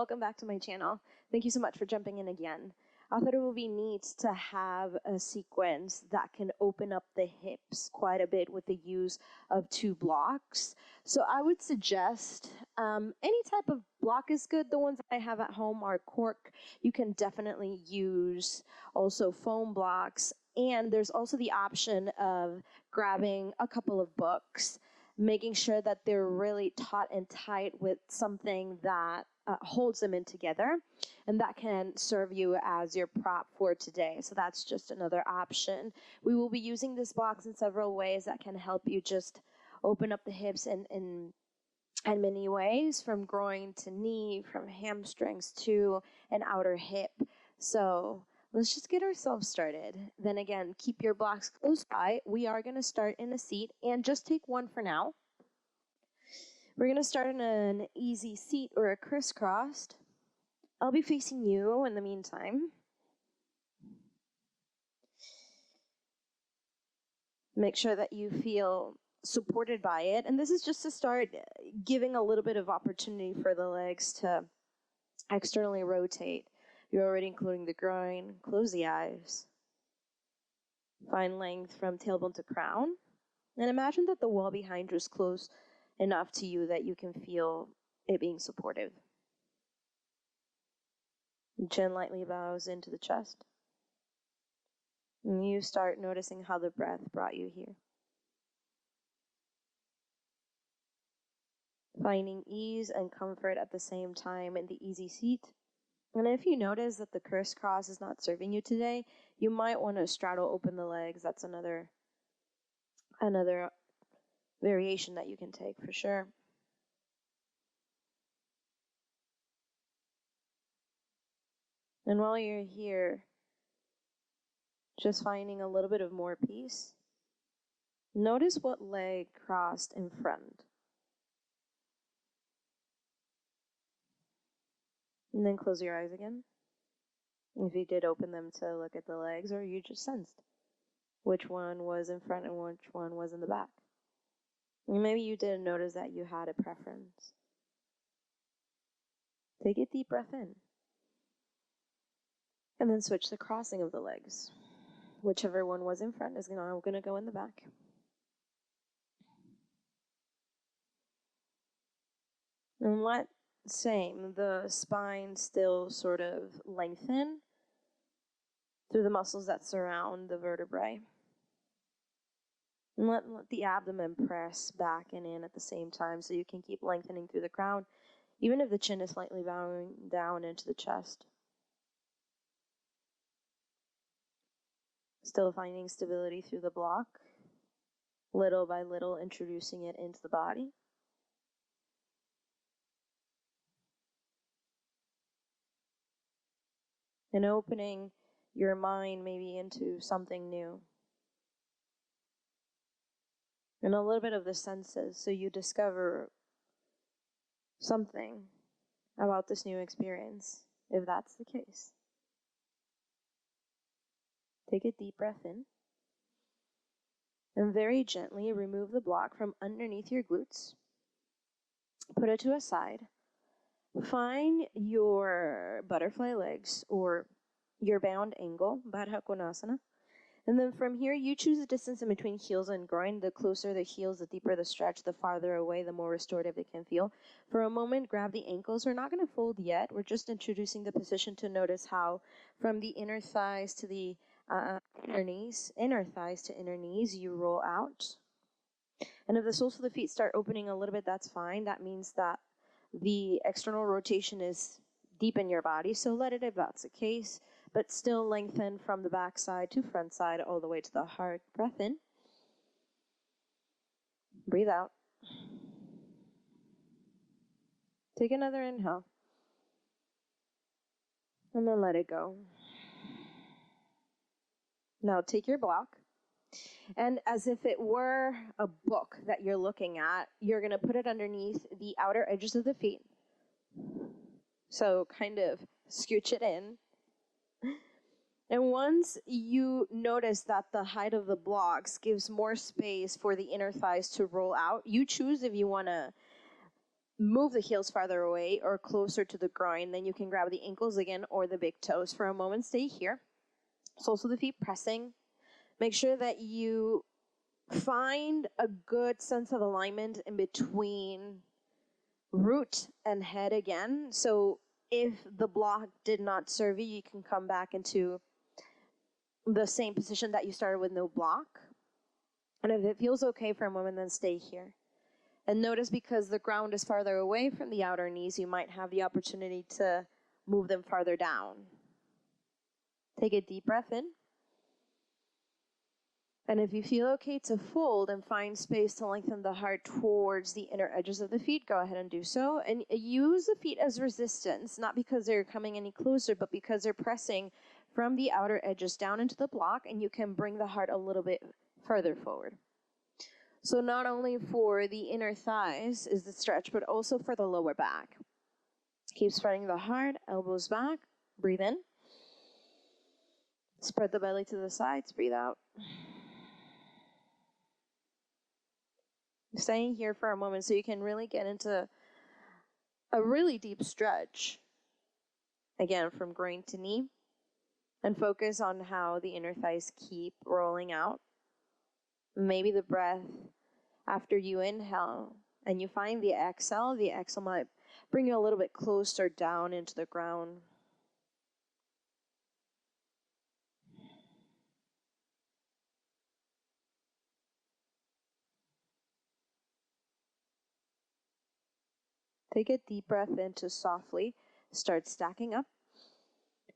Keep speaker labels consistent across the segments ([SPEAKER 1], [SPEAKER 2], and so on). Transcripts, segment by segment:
[SPEAKER 1] welcome back to my channel. Thank you so much for jumping in again. I thought it would be neat to have a sequence that can open up the hips quite a bit with the use of 2 blocks. So I would suggest any type of block is good. The ones that I have at home are cork. You can definitely use also foam blocks. And there's also the option of grabbing a couple of books, making sure that they're really taut and tight with something that holds them in together, and that can serve you as your prop for today. So that's just another option. We will be using this box in several ways that can help you just open up the hips in many ways, from groin to knee, from hamstrings to an outer hip. So let's just get ourselves started. Then again, keep your blocks close by. We are going to start in a seat, and just take one for now. We're going to start in an easy seat or a crisscrossed. I'll be facing you in the meantime. Make sure that you feel supported by it. And this is just to start giving a little bit of opportunity for the legs to externally rotate. You're already including the groin. Close the eyes. Find length from tailbone to crown. And imagine that the wall behind you is close enough to you that you can feel it being supportive. Chin lightly bows into the chest. And you start noticing how the breath brought you here. Finding ease and comfort at the same time in the easy seat. And if you notice that the crisscross is not serving you today, you might want to straddle open the legs. That's another variation that you can take for sure. And while you're here, just finding a little bit of more peace, notice what leg crossed in front. And then close your eyes again. If you did open them to look at the legs, or you just sensed which one was in front and which one was in the back. And maybe you didn't notice that you had a preference. Take a deep breath in. And then switch the crossing of the legs. Whichever one was in front is now going to go in the back. And let the spine still sort of lengthen through the muscles that surround the vertebrae. And let the abdomen press back and in at the same time so you can keep lengthening through the crown, even if the chin is slightly bowing down into the chest. Still finding stability through the block, little by little introducing it into the body. And opening your mind maybe into something new. And a little bit of the senses, so you discover something about this new experience, if that's the case. Take a deep breath in. And very gently remove the block from underneath your glutes. Put it to a side. Find your butterfly legs or your bound angle, Baddha Konasana. And then from here, you choose the distance in between heels and groin. The closer the heels, the deeper the stretch, the farther away, the more restorative it can feel. For a moment, grab the ankles. We're not going to fold yet. We're just introducing the position to notice how from the inner thighs to the inner thighs to inner knees, you roll out. And if the soles of the feet start opening a little bit, that's fine. That means that the external rotation is deep in your body, so let it if that's the case, but still lengthen from the back side to front side all the way to the heart. Breath in. Breathe out. Take another inhale. And then let it go. Now take your block, and as if it were a book that you're looking at, you're going to put it underneath the outer edges of the feet. So kind of scooch it in. And once you notice that the height of the blocks gives more space for the inner thighs to roll out, you choose if you want to move the heels farther away or closer to the groin, then you can grab the ankles again or the big toes. For a moment, stay here. Soles of the feet pressing. Make sure that you find a good sense of alignment in between root and head again. So if the block did not serve you, you can come back into the same position that you started with no block. And if it feels okay for a moment, then stay here. And notice, because the ground is farther away from the outer knees, you might have the opportunity to move them farther down. Take a deep breath in. And if you feel okay to fold and find space to lengthen the heart towards the inner edges of the feet, go ahead and do so. And use the feet as resistance, not because they're coming any closer, but because they're pressing from the outer edges down into the block, and you can bring the heart a little bit further forward. So not only for the inner thighs is the stretch, but also for the lower back. Keep spreading the heart, elbows back, breathe in. Spread the belly to the sides, breathe out. Staying here for a moment so you can really get into a really deep stretch. Again, from groin to knee. And focus on how the inner thighs keep rolling out. Maybe the breath after you inhale and you find the exhale might bring you a little bit closer down into the ground. Take a deep breath in to softly start stacking up.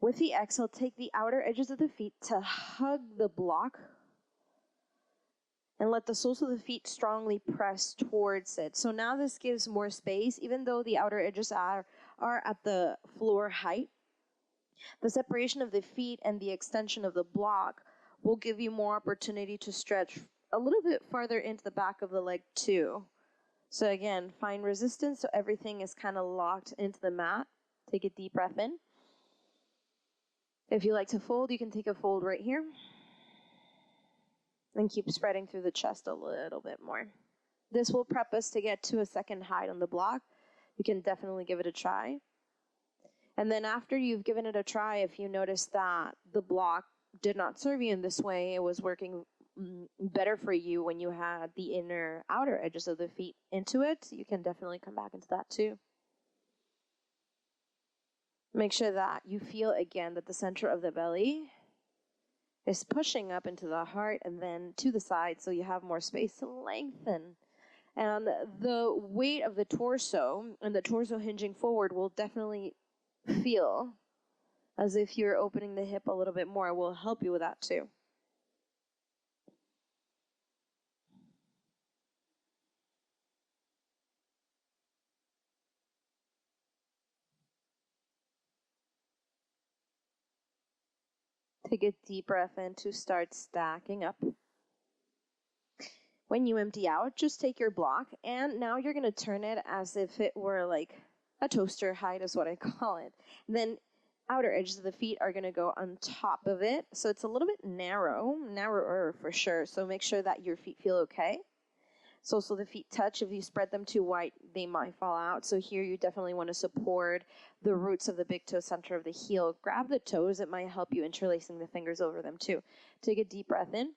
[SPEAKER 1] With the exhale, take the outer edges of the feet to hug the block and let the soles of the feet strongly press towards it. So now this gives more space, even though the outer edges are at the floor height. The separation of the feet and the extension of the block will give you more opportunity to stretch a little bit farther into the back of the leg too. So again, find resistance so everything is kind of locked into the mat. Take a deep breath in. If you like to fold, you can take a fold right here. And keep spreading through the chest a little bit more. This will prep us to get to a second height on the block. You can definitely give it a try. And then after you've given it a try, if you notice that the block did not serve you in this way, it was working better for you when you had the outer edges of the feet into it, you can definitely come back into that too. Make sure that you feel again that the center of the belly is pushing up into the heart and then to the side so you have more space to lengthen. And the weight of the torso and the torso hinging forward will definitely feel as if you're opening the hip a little bit more. It will help you with that too. Take a deep breath in to start stacking up. When you empty out, just take your block, and now you're going to turn it as if it were like a toaster height is what I call it. Then outer edges of the feet are going to go on top of it. So it's a little bit narrower for sure. So make sure that your feet feel okay. So the feet touch. If you spread them too wide, they might fall out. So here you definitely want to support the roots of the big toe, center of the heel. Grab the toes. It might help you interlacing the fingers over them too. Take a deep breath in.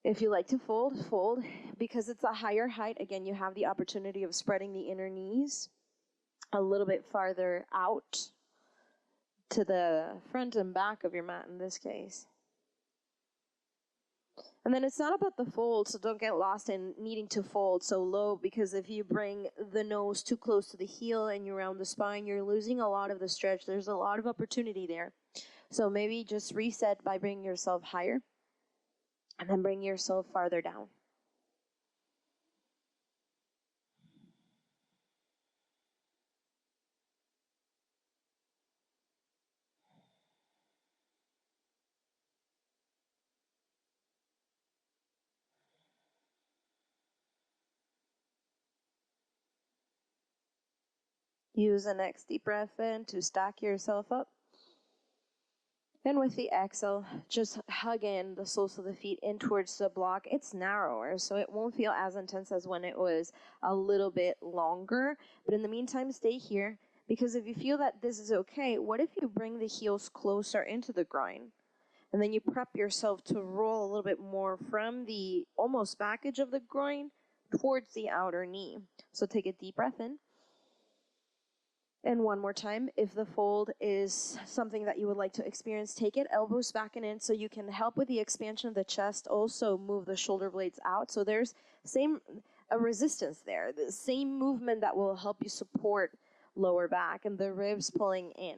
[SPEAKER 1] If you like to fold, fold. Because it's a higher height, again, you have the opportunity of spreading the inner knees a little bit farther out to the front and back of your mat in this case. And then it's not about the fold, so don't get lost in needing to fold so low, because if you bring the nose too close to the heel and you round the spine, you're losing a lot of the stretch. There's a lot of opportunity there. So maybe just reset by bringing yourself higher and then bring yourself farther down. Use the next deep breath in to stack yourself up. Then with the exhale, just hug in the soles of the feet in towards the block. It's narrower, so it won't feel as intense as when it was a little bit longer. But in the meantime, stay here, because if you feel that this is okay, what if you bring the heels closer into the groin? And then you prep yourself to roll a little bit more from the almost back edge of the groin towards the outer knee. So take a deep breath in. And one more time, if the fold is something that you would like to experience, take it elbows back and in so you can help with the expansion of the chest. Also move the shoulder blades out. So there's a resistance there, the same movement that will help you support lower back and the ribs pulling in.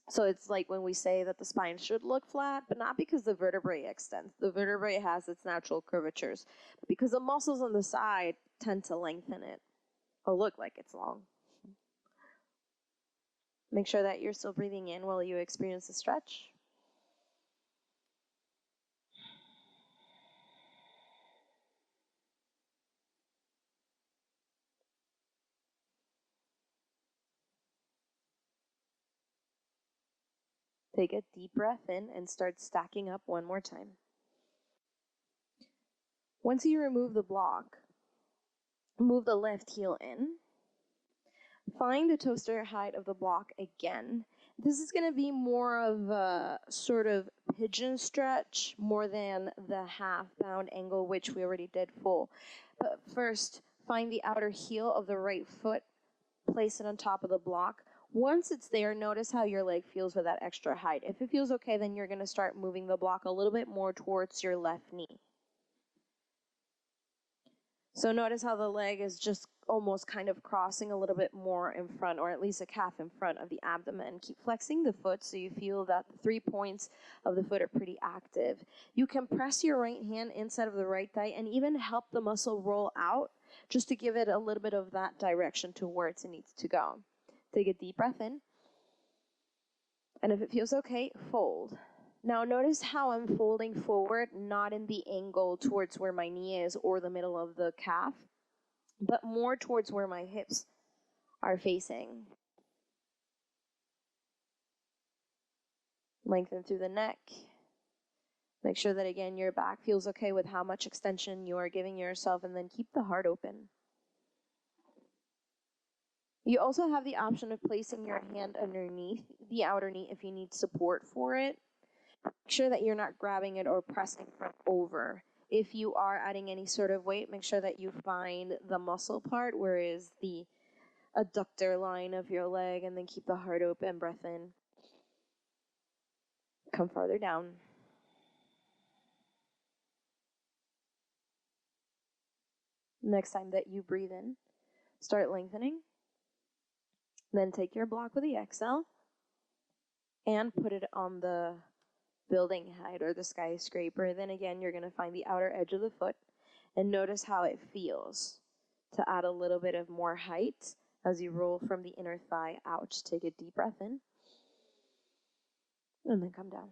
[SPEAKER 1] So it's like when we say that the spine should look flat, but not because the vertebrae extends. The vertebrae has its natural curvatures, but because the muscles on the side tend to lengthen it or look like it's long. Make sure that you're still breathing in while you experience the stretch. Take a deep breath in and start stacking up one more time. Once you remove the block, move the left heel in. Find the toaster height of the block again. This is going to be more of a sort of pigeon stretch more than the half bound angle, which we already did full. But first, find the outer heel of the right foot, place it on top of the block. Once it's there, notice how your leg feels with that extra height. If it feels okay, then you're going to start moving the block a little bit more towards your left knee. So notice how the leg is just almost kind of crossing a little bit more in front, or at least a calf in front of the abdomen. Keep flexing the foot so you feel that the 3 points of the foot are pretty active. You can press your right hand inside of the right thigh and even help the muscle roll out just to give it a little bit of that direction towards it needs to go. Take a deep breath in. And if it feels okay, fold. Now notice how I'm folding forward, not in the angle towards where my knee is or the middle of the calf, but more towards where my hips are facing. Lengthen through the neck. Make sure that, again, your back feels okay with how much extension you are giving yourself, and then keep the heart open. You also have the option of placing your hand underneath the outer knee if you need support for it. Make sure that you're not grabbing it or pressing from over. If you are adding any sort of weight, make sure that you find the muscle part, where is the adductor line of your leg, and then keep the heart open, breath in. Come farther down. Next time that you breathe in, start lengthening. Then take your block with the exhale and put it on the building height or the skyscraper. Then again, you're going to find the outer edge of the foot and notice how it feels to add a little bit of more height as you roll from the inner thigh out. Take a deep breath in and then come down.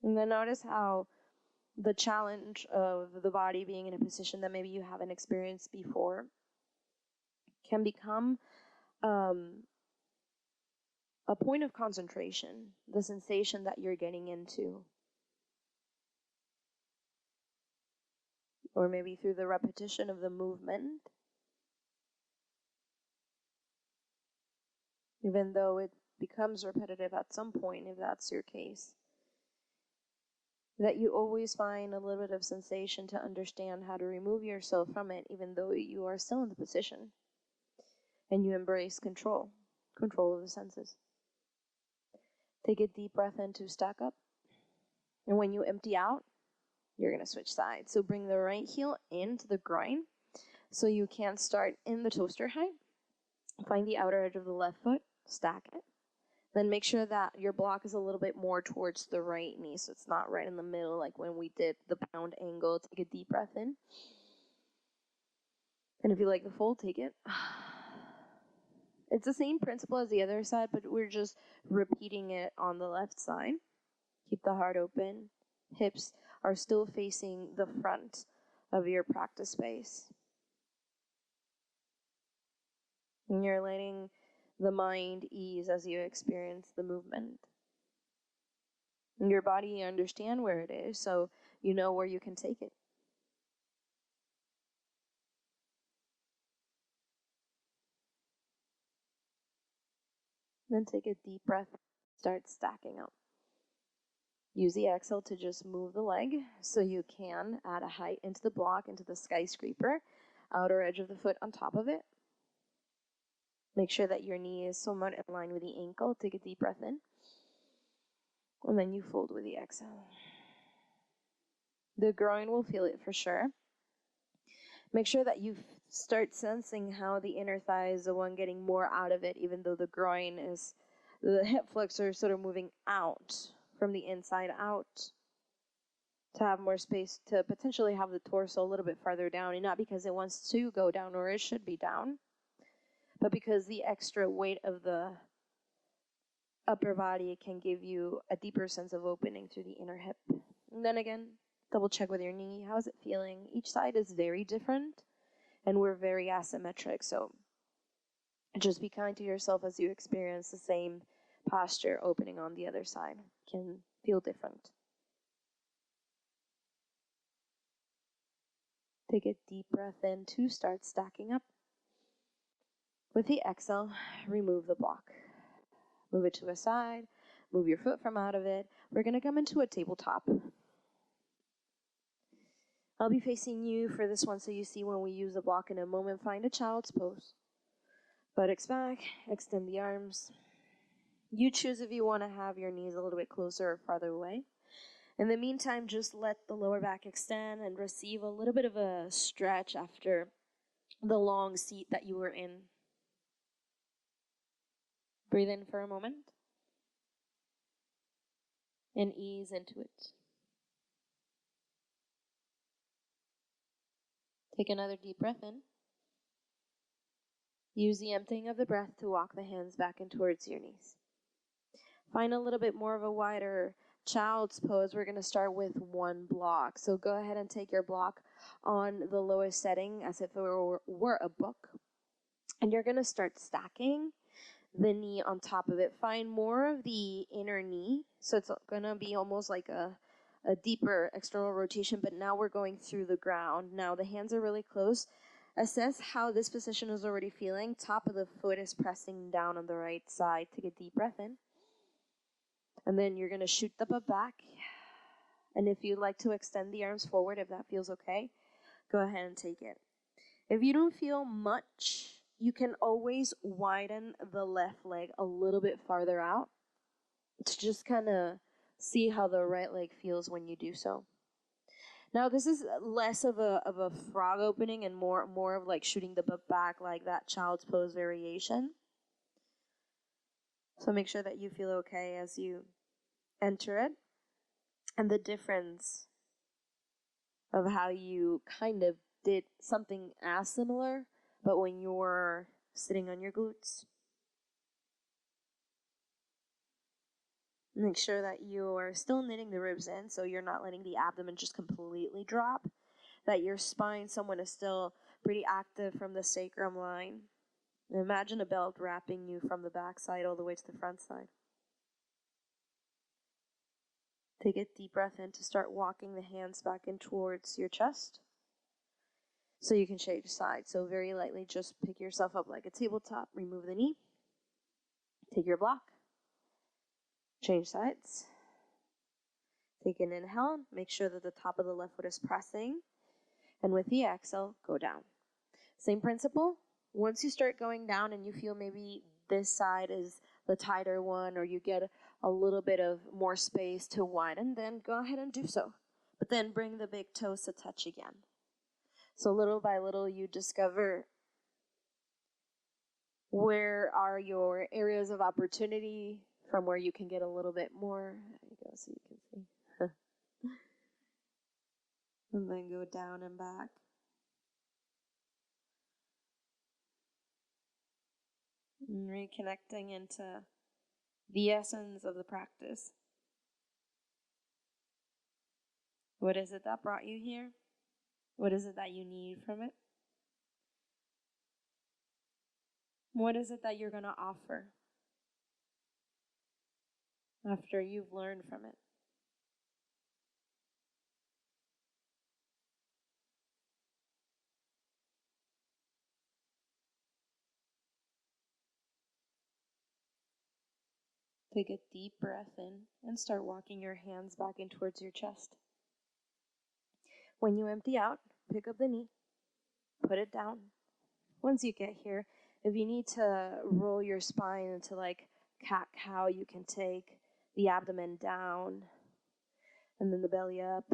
[SPEAKER 1] And then notice how the challenge of the body being in a position that maybe you haven't experienced before can become a point of concentration, the sensation that you're getting into. Or maybe through the repetition of the movement, even though it becomes repetitive at some point, if that's your case, that you always find a little bit of sensation to understand how to remove yourself from it, even though you are still in the position. And you embrace control of the senses. Take a deep breath in to stack up. And when you empty out, you're going to switch sides. So bring the right heel into the groin so you can start in the toaster height. Find the outer edge of the left foot, stack it. Then make sure that your block is a little bit more towards the right knee, so it's not right in the middle like when we did the pound angle. Take a deep breath in. And if you like the fold, take it. It's the same principle as the other side, but we're just repeating it on the left side. Keep the heart open. Hips are still facing the front of your practice space. And you're letting the mind ease as you experience the movement. Your body, you understand where it is, so you know where you can take it. Then take a deep breath, start stacking up. Use the exhale to just move the leg so you can add a height into the block, into the skyscraper, outer edge of the foot on top of it. Make sure that your knee is somewhat in line with the ankle. Take a deep breath in. And then you fold with the exhale. The groin will feel it for sure. Make sure that you start sensing how the inner thigh is the one getting more out of it, even though the groin is, the hip flexor is sort of moving out from the inside out to have more space to potentially have the torso a little bit farther down, and not because it wants to go down or it should be down, but because the extra weight of the upper body can give you a deeper sense of opening through the inner hip. And then again, double check with your knee. How is it feeling? Each side is very different, and we're very asymmetric, so just be kind to yourself as you experience the same posture opening on the other side. It can feel different. Take a deep breath in to start stacking up. With the exhale, remove the block. Move it to a side, move your foot from out of it. We're going to come into a tabletop. I'll be facing you for this one so you see when we use the block in a moment. Find a child's pose. Buttocks back, extend the arms. You choose if you want to have your knees a little bit closer or farther away. In the meantime, just let the lower back extend and receive a little bit of a stretch after the long seat that you were in. Breathe in for a moment and ease into it. Take another deep breath in. Use the emptying of the breath to walk the hands back in towards your knees. Find a little bit more of a wider child's pose. We're going to start with one block. So go ahead and take your block on the lowest setting as if it were a book. And you're going to start stacking the knee on top of it. Find more of the inner knee. So it's going to be almost like a deeper external rotation, but now we're going through the ground. Now the hands are really close. Assess how this position is already feeling. Top of the foot is pressing down on the right side. Take a deep breath in. And then you're going to shoot the butt back. And if you'd like to extend the arms forward, if that feels okay, go ahead and take it. If you don't feel much, you can always widen the left leg a little bit farther out to just kind of see how the right leg feels when you do so. Now this is less of a frog opening and more of like shooting the butt back, like that child's pose variation. So make sure that you feel okay as you enter it. And the difference of how you kind of did something as similar, but when you're sitting on your glutes. Make sure that you are still knitting the ribs in, so you're not letting the abdomen just completely drop, that your spine somewhat is still pretty active from the sacrum line. Imagine a belt wrapping you from the back side all the way to the front side. Take a deep breath in to start walking the hands back in towards your chest. So you can change sides. So very lightly, just pick yourself up like a tabletop. Remove the knee. Take your block. Change sides. Take an inhale. Make sure that the top of the left foot is pressing. And with the exhale, go down. Same principle. Once you start going down and you feel maybe this side is the tighter one, or you get a little bit of more space to widen, then go ahead and do so. But then bring the big toes to touch again. So little by little, you discover where are your areas of opportunity from where you can get a little bit more. There you go, so you can see. And then go down and back. And reconnecting into the essence of the practice. What is it that brought you here? What is it that you need from it? What is it that you're going to offer after you've learned from it? Take a deep breath in and start walking your hands back in towards your chest. When you empty out, pick up the knee, put it down. Once you get here, if you need to roll your spine into like cat-cow, you can take the abdomen down and then the belly up,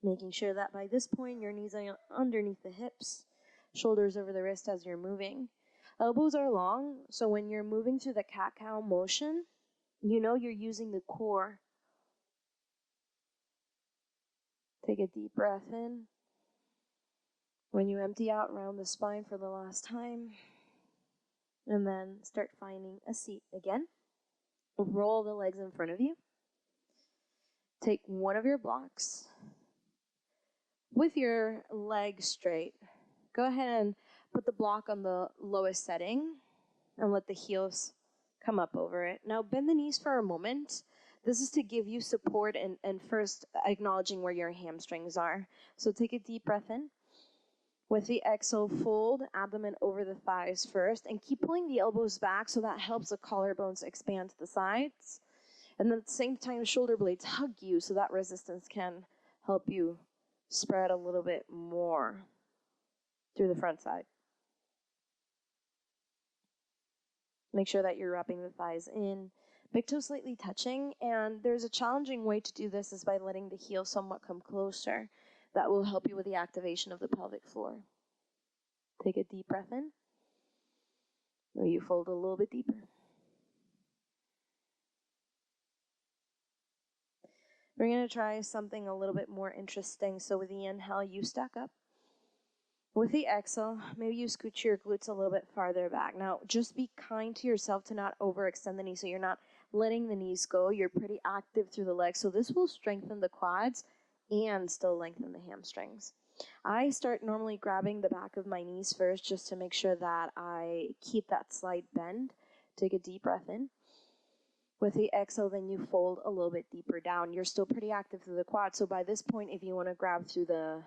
[SPEAKER 1] making sure that by this point your knees are underneath the hips, shoulders over the wrist as you're moving. Elbows are long, so when you're moving through the cat-cow motion, you know you're using the core. Take a deep breath in. When you empty out, round the spine for the last time. And then start finding a seat again. Roll the legs in front of you. Take one of your blocks. With your legs straight, go ahead and put the block on the lowest setting and let the heels come up over it. Now bend the knees for a moment. This is to give you support and first acknowledging where your hamstrings are. So take a deep breath in. With the exhale, fold abdomen over the thighs first and keep pulling the elbows back so that helps the collarbones expand to the sides. And then at the same time, shoulder blades hug you so that resistance can help you spread a little bit more through the front side. Make sure that you're wrapping the thighs in, big toe slightly touching, and there's a challenging way to do this is by letting the heel somewhat come closer. That will help you with the activation of the pelvic floor. Take a deep breath in. Or you fold a little bit deeper. We're going to try something a little bit more interesting. So with the inhale, you stack up. With the exhale, maybe you scoot your glutes a little bit farther back. Now, just be kind to yourself to not overextend the knee so you're not letting the knees go. You're pretty active through the legs. So this will strengthen the quads and still lengthen the hamstrings. I start normally grabbing the back of my knees first just to make sure that I keep that slight bend. Take a deep breath in. With the exhale, then you fold a little bit deeper down. You're still pretty active through the quad. So by this point, if you want to grab through the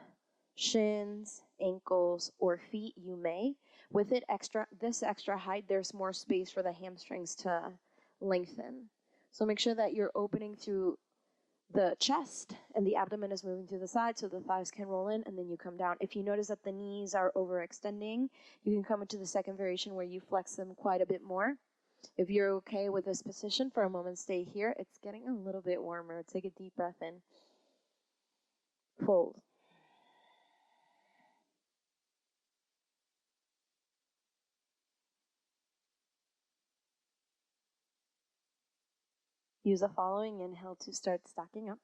[SPEAKER 1] shins, ankles, or feet, you may. With this extra height, there's more space for the hamstrings to lengthen. So make sure that you're opening through the chest and the abdomen is moving through the side so the thighs can roll in and then you come down. If you notice that the knees are overextending, you can come into the second variation where you flex them quite a bit more. If you're okay with this position for a moment, stay here. It's getting a little bit warmer. Take a deep breath in. Fold. Use the following inhale to start stacking up.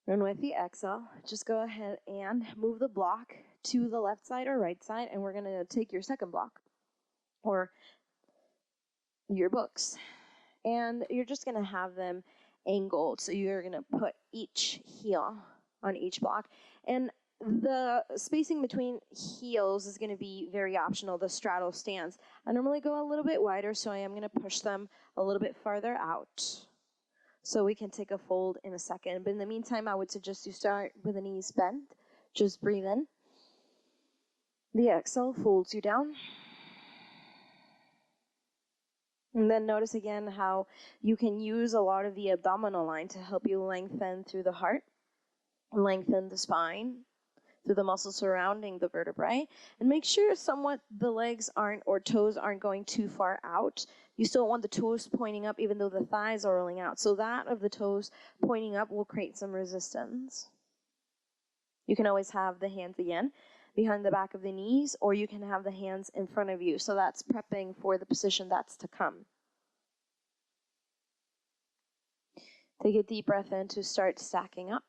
[SPEAKER 1] And with the exhale, just go ahead and move the block to the left side or right side, and we're going to take your second block or your books. And you're just going to have them angled. So you're going to put each heel on each block. And the spacing between heels is going to be very optional, the straddle stance. I normally go a little bit wider, so I am going to push them a little bit farther out. So we can take a fold in a second. But in the meantime, I would suggest you start with the knees bent. Just breathe in. The exhale folds you down. And then notice again how you can use a lot of the abdominal line to help you lengthen through the heart, lengthen the spine, through the muscles surrounding the vertebrae, and make sure somewhat the legs aren't or toes aren't going too far out. You still want the toes pointing up even though the thighs are rolling out. So that of the toes pointing up will create some resistance. You can always have the hands again behind the back of the knees, or you can have the hands in front of you. So that's prepping for the position that's to come. Take a deep breath in to start stacking up.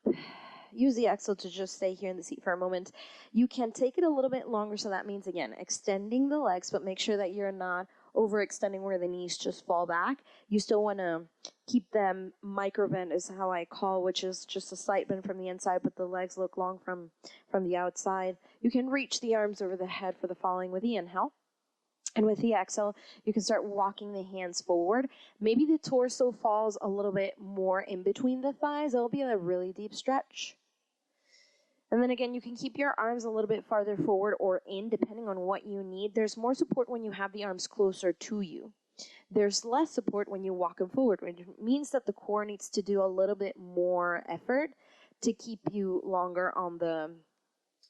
[SPEAKER 1] Use the exhale to just stay here in the seat for a moment. You can take it a little bit longer, so that means, again, extending the legs, but make sure that you're not overextending where the knees just fall back. You still want to keep them micro bent is how I call, which is just a slight bend from the inside, but the legs look long from the outside. You can reach the arms over the head for the following with the inhale. And with the exhale, you can start walking the hands forward. Maybe the torso falls a little bit more in between the thighs. It'll be a really deep stretch. And then again, you can keep your arms a little bit farther forward or in, depending on what you need. There's more support when you have the arms closer to you. There's less support when you walk them forward, which means that the core needs to do a little bit more effort to keep you longer on the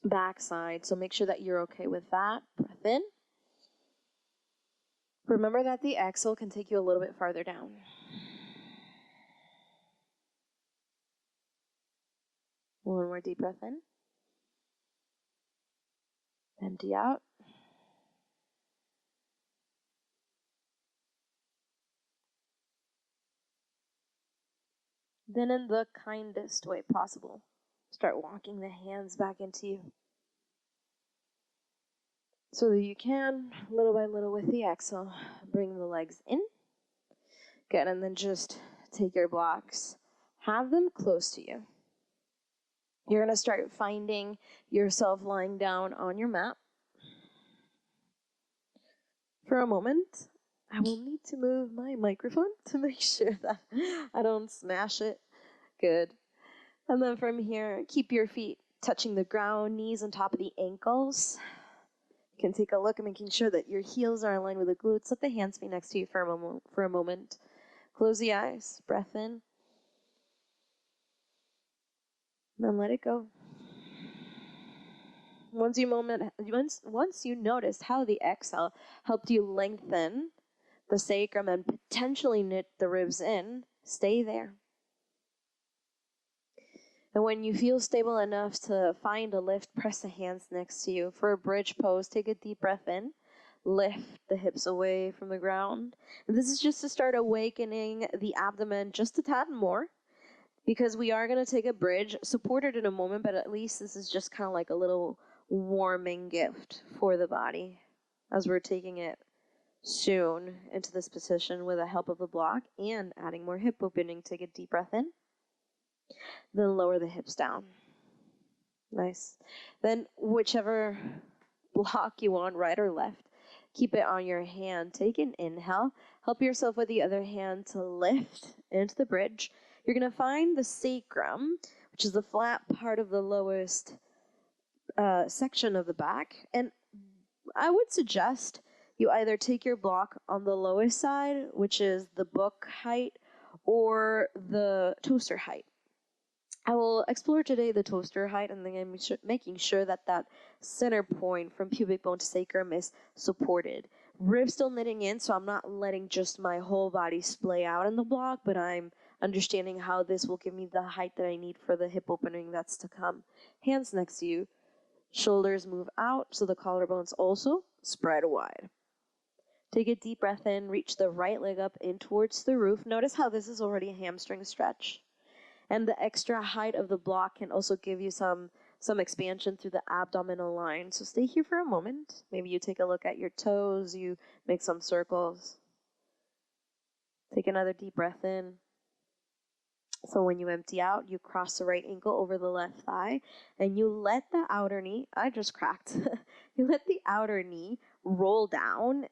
[SPEAKER 1] back side. So make sure that you're okay with that. Breath in. Remember that the exhale can take you a little bit farther down. One more deep breath in. Empty out. Then in the kindest way possible, start walking the hands back into you. So that you can, little by little with the exhale, bring the legs in. Good, and then just take your blocks, have them close to you. You're going to start finding yourself lying down on your mat. For a moment, I will need to move my microphone to make sure that I don't smash it. Good. And then from here, keep your feet touching the ground, knees on top of the ankles. You can take a look at making sure that your heels are aligned with the glutes. Let the hands be next to you for a moment. Close the eyes. Breath in. Then let it go. Once you noticed how the exhale helped you lengthen the sacrum and potentially knit the ribs in, stay there. And when you feel stable enough to find a lift, press the hands next to you. For a bridge pose, take a deep breath in. Lift the hips away from the ground. And this is just to start awakening the abdomen just a tad more, because we are going to take a bridge, supported in a moment, but at least this is just kind of like a little warming gift for the body as we're taking it soon into this position with the help of the block and adding more hip opening. Take a deep breath in. Then lower the hips down. Nice. Then whichever block you want, right or left, keep it on your hand. Take an inhale. Help yourself with the other hand to lift into the bridge. You're going to find the sacrum, which is the flat part of the lowest section of the back. And I would suggest you either take your block on the lowest side, which is the book height, or the toaster height. I will explore today the toaster height, and then I'm making sure that that center point from pubic bone to sacrum is supported. Ribs still knitting in, so I'm not letting just my whole body splay out in the block, but I'm understanding how this will give me the height that I need for the hip opening that's to come. Hands next to you. Shoulders move out, so the collarbones also spread wide. Take a deep breath in, reach the right leg up in towards the roof. Notice how this is already a hamstring stretch. And the extra height of the block can also give you some expansion through the abdominal line. So stay here for a moment. Maybe you take a look at your toes, you make some circles. Take another deep breath in. So when you empty out, you cross the right ankle over the left thigh, and you let the outer knee, I just cracked, you let the outer knee roll down,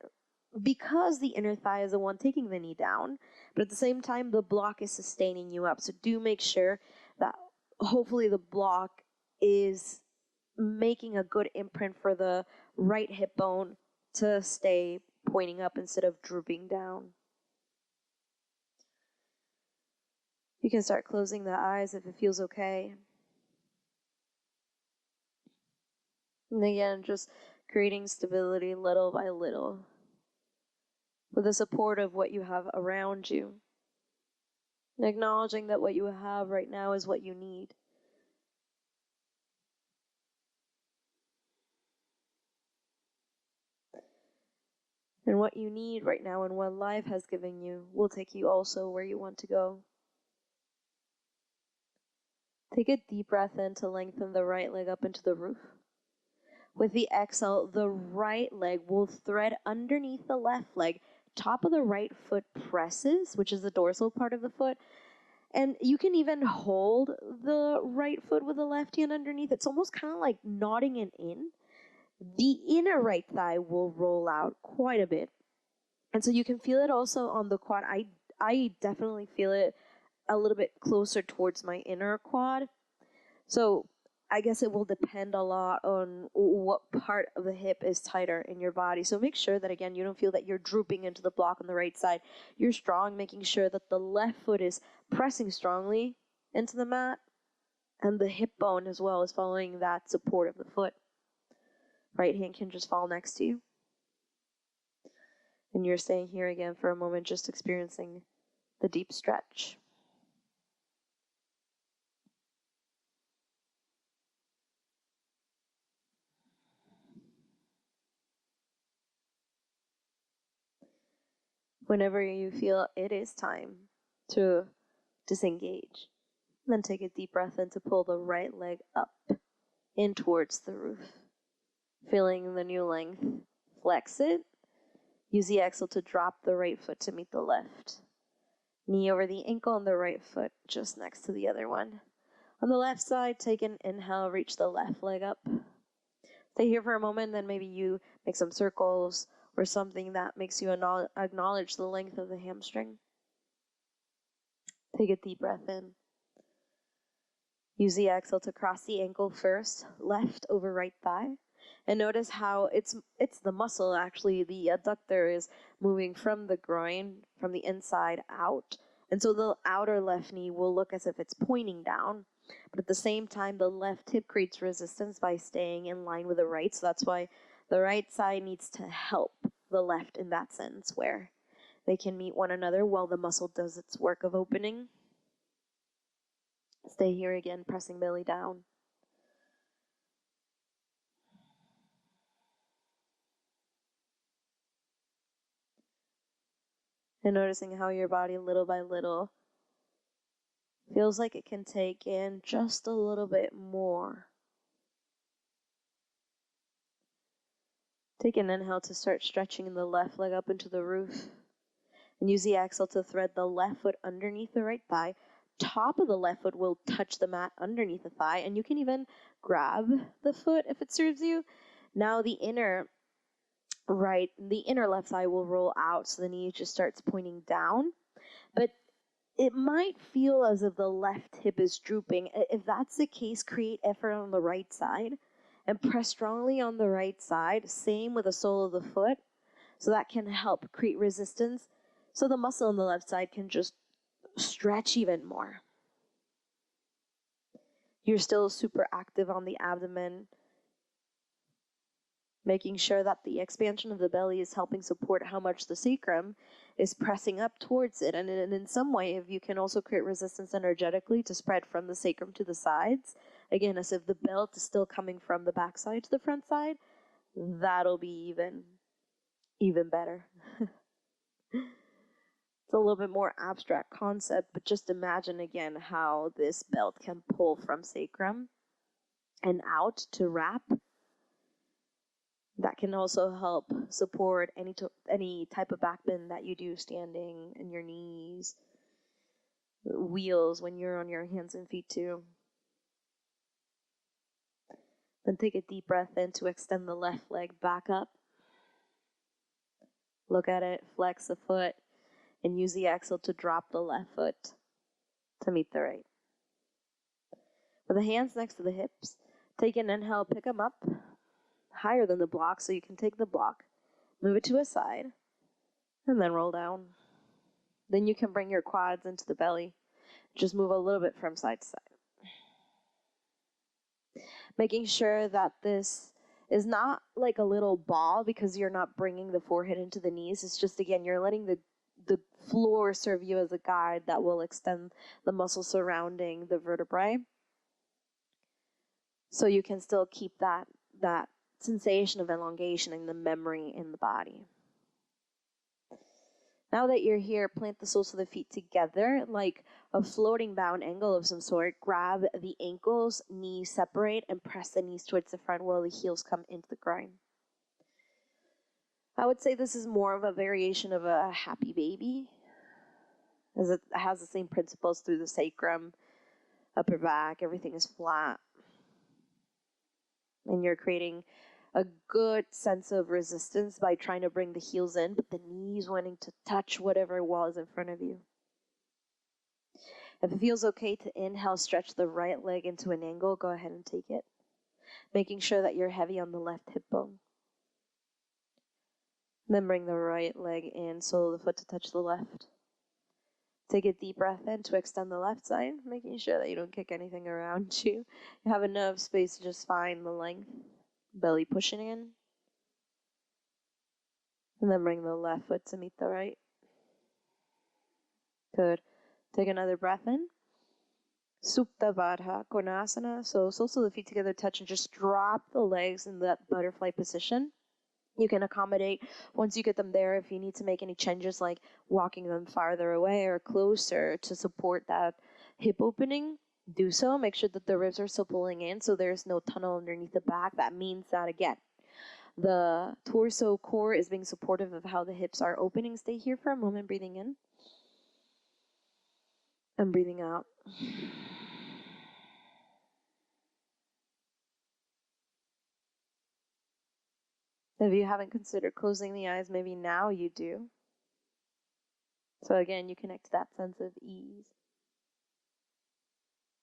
[SPEAKER 1] because the inner thigh is the one taking the knee down, but at the same time, the block is sustaining you up. So do make sure that hopefully the block is making a good imprint for the right hip bone to stay pointing up instead of drooping down. You can start closing the eyes if it feels okay. And again, just creating stability little by little, with the support of what you have around you. And acknowledging that what you have right now is what you need. And what you need right now and what life has given you will take you also where you want to go. Take a deep breath in to lengthen the right leg up into the roof. With the exhale, the right leg will thread underneath the left leg, top of the right foot presses, which is the dorsal part of the foot. And you can even hold the right foot with the left hand underneath. It's almost kind of like nodding it in. The inner right thigh will roll out quite a bit. And so you can feel it also on the quad. I definitely feel it a little bit closer towards my inner quad. So I guess it will depend a lot on what part of the hip is tighter in your body. So make sure that, again, you don't feel that you're drooping into the block on the right side. You're strong, making sure that the left foot is pressing strongly into the mat, and the hip bone as well is following that support of the foot. Right hand can just fall next to you. And you're staying here again for a moment, just experiencing the deep stretch. Whenever you feel it is time to disengage, then take a deep breath in to pull the right leg up in towards the roof. Feeling the new length, flex it. Use the exhale to drop the right foot to meet the left. Knee over the ankle on the right foot, just next to the other one. On the left side, take an inhale, reach the left leg up. Stay here for a moment, then maybe you make some circles or something that makes you acknowledge the length of the hamstring. Take a deep breath in. Use the exhale to cross the ankle first, left over right thigh. And notice how it's the muscle, actually. The adductor is moving from the groin, from the inside out. And so the outer left knee will look as if it's pointing down. But at the same time, the left hip creates resistance by staying in line with the right. So that's why the right side needs to help the left in that sense, where they can meet one another while the muscle does its work of opening. Stay here again, pressing belly down. And noticing how your body, little by little, feels like it can take in just a little bit more. Take an inhale to start stretching the left leg up into the roof. And use the exhale to thread the left foot underneath the right thigh. Top of the left foot will touch the mat underneath the thigh, and you can even grab the foot if it serves you. Now the inner left thigh will roll out, so the knee just starts pointing down. But it might feel as if the left hip is drooping. If that's the case, create effort on the right side and press strongly on the right side. Same with the sole of the foot. So that can help create resistance, so the muscle on the left side can just stretch even more. You're still super active on the abdomen, making sure that the expansion of the belly is helping support how much the sacrum is pressing up towards it. And in some way, if you can also create resistance energetically to spread from the sacrum to the sides, again, as if the belt is still coming from the back side to the front side, that'll be even better. It's a little bit more abstract concept, but just imagine again how this belt can pull from sacrum and out to wrap. That can also help support any type of back bend that you do standing, in your knees, wheels when you're on your hands and feet too. Then take a deep breath in to extend the left leg back up. Look at it, flex the foot, and use the exhale to drop the left foot to meet the right. With the hands next to the hips, take an inhale, pick them up higher than the block, so you can take the block, move it to a side, and then roll down. Then you can bring your quads into the belly. Just move a little bit from side to side. Making sure that this is not like a little ball, because you're not bringing the forehead into the knees. It's just, again, you're letting the floor serve you as a guide that will extend the muscle surrounding the vertebrae. So you can still keep that sensation of elongation and the memory in the body. Now that you're here, plant the soles of the feet together like a floating bound angle of some sort. Grab the ankles, knees separate, and press the knees towards the front while the heels come into the groin. I would say this is more of a variation of a happy baby, as it has the same principles through the sacrum, upper back, everything is flat. And you're creating a good sense of resistance by trying to bring the heels in, but the knees wanting to touch whatever wall is in front of you. If it feels okay to inhale, stretch the right leg into an angle, go ahead and take it. Making sure that you're heavy on the left hip bone. Then bring the right leg in, sole of the foot to touch the left. Take a deep breath in to extend the left side, making sure that you don't kick anything around you. You have enough space to just find the length. Belly pushing in. And then bring the left foot to meet the right. Good. Take another breath in. Supta Baddha Konasana. So soles of the feet together touch and just drop the legs in that butterfly position. You can accommodate once you get them there if you need to make any changes like walking them farther away or closer to support that hip opening. Do so. Make sure that the ribs are still pulling in so there's no tunnel underneath the back. That means that again, the torso core is being supportive of how the hips are opening. Stay here for a moment, breathing in and breathing out. If you haven't considered closing the eyes, maybe now you do. So again, you connect to that sense of ease.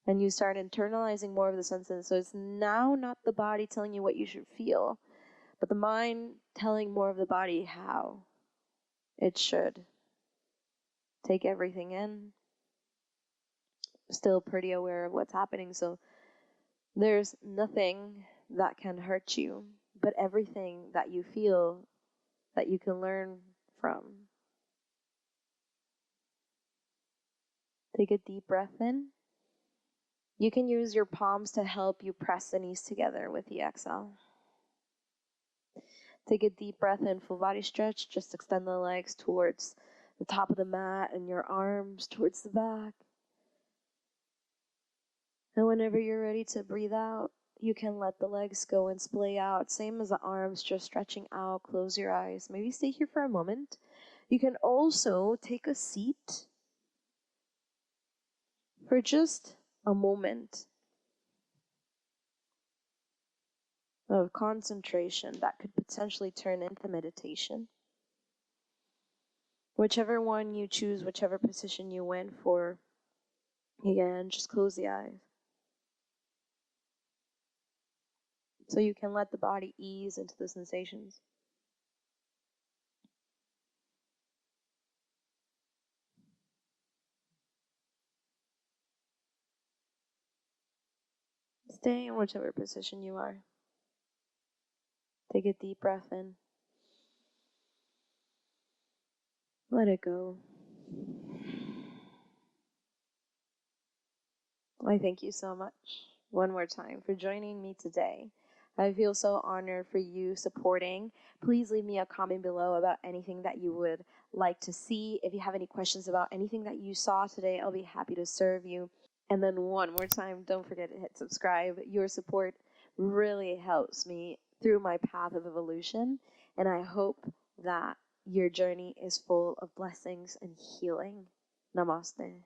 [SPEAKER 1] And you start internalizing more of the senses. So it's now not the body telling you what you should feel, but the mind telling more of the body how it should. Take everything in. Still pretty aware of what's happening. So there's nothing that can hurt you, but everything that you feel that you can learn from. Take a deep breath in. You can use your palms to help you press the knees together with the exhale. Take a deep breath in, full body stretch. Just extend the legs towards the top of the mat and your arms towards the back. And whenever you're ready to breathe out, you can let the legs go and splay out. Same as the arms, just stretching out. Close your eyes. Maybe stay here for a moment. You can also take a seat for just a moment of concentration that could potentially turn into meditation. Whichever one you choose, whichever position you went for, again, just close the eyes. So you can let the body ease into the sensations. Stay in whichever position you are. Take a deep breath in. Let it go. I thank you so much, one more time, for joining me today. I feel so honored for you supporting. Please leave me a comment below about anything that you would like to see. If you have any questions about anything that you saw today, I'll be happy to serve you. And then one more time, don't forget to hit subscribe. Your support really helps me through my path of evolution. And I hope that your journey is full of blessings and healing. Namaste.